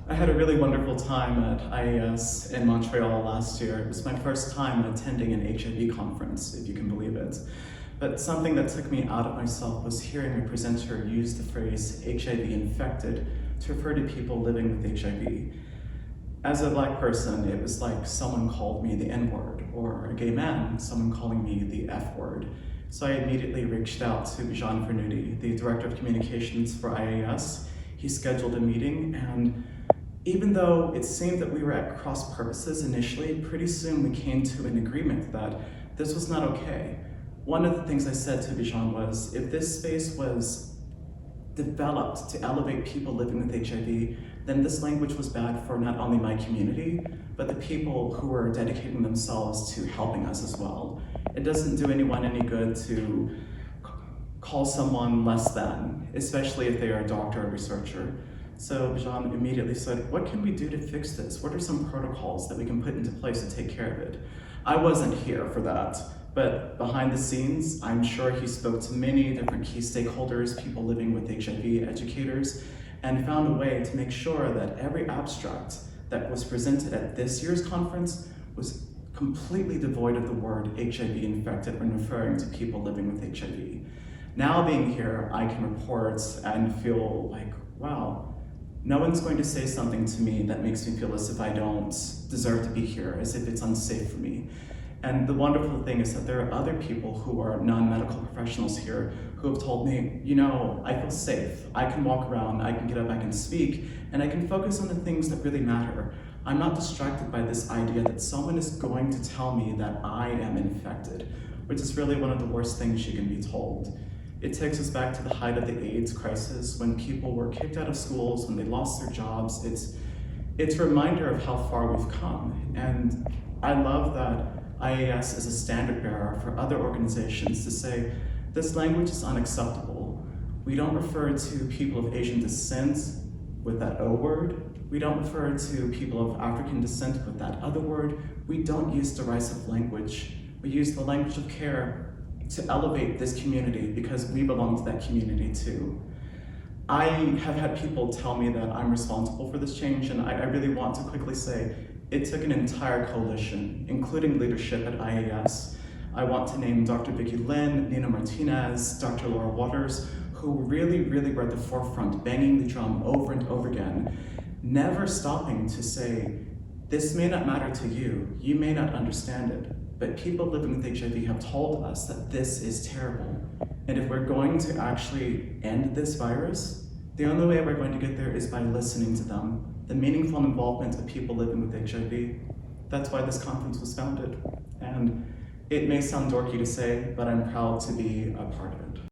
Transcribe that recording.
I had a really wonderful time at IAS in Montreal last year. It was my first time attending an HIV conference, if you can believe it. But something that took me out of myself was hearing a presenter use the phrase HIV infected to refer to people living with HIV. As a Black person, it was like someone called me the N-word, or a gay man, someone calling me the F-word. So I immediately reached out to Juan Michael, the Director of Communications for IAS. He scheduled a meeting, and even though it seemed that we were at cross purposes initially, pretty soon we came to an agreement that this was not okay. One of the things I said to Bijan was, if this space was developed to elevate people living with HIV, then this language was bad for not only my community, but the people who are dedicating themselves to helping us as well. It doesn't do anyone any good to call someone less than, especially if they are a doctor or researcher. So Bijan immediately said, what can we do to fix this? What are some protocols that we can put into place to take care of it? I wasn't here for that, but behind the scenes, I'm sure he spoke to many different key stakeholders, people living with HIV, educators, and found a way to make sure that every abstract that was presented at this year's conference was completely devoid of the word HIV infected when referring to people living with HIV. Now being here, I can report and feel like, wow, no one's going to say something to me that makes me feel as if I don't deserve to be here, as if it's unsafe for me. And the wonderful thing is that there are other people who are non-medical professionals here who have told me, you know, I feel safe. I can walk around, I can get up, I can speak, and I can focus on the things that really matter. I'm not distracted by this idea that someone is going to tell me that I am infected, which is really one of the worst things you can be told. It takes us back to the height of the AIDS crisis, when people were kicked out of schools, when they lost their jobs. It's a reminder of how far we've come. And I love that IAS is a standard bearer for other organizations to say, this language is unacceptable. We don't refer to people of Asian descent with that O word. We don't refer to people of African descent with that other word. We don't use derisive language. We use the language of care to elevate this community because we belong to that community too. I have had people tell me that I'm responsible for this change, and I really want to quickly say, it took an entire coalition, including leadership at IAS. I want to name Dr. Vicky Lin, Nina Martinez, Dr. Laura Waters, who really were at the forefront, banging the drum over and over again, never stopping to say, this may not matter to you, you may not understand it, but people living with HIV have told us that this is terrible. And if we're going to actually end this virus, the only way we're going to get there is by listening to them, the meaningful involvement of people living with HIV. That's why this conference was founded. And it may sound dorky to say, but I'm proud to be a part of it.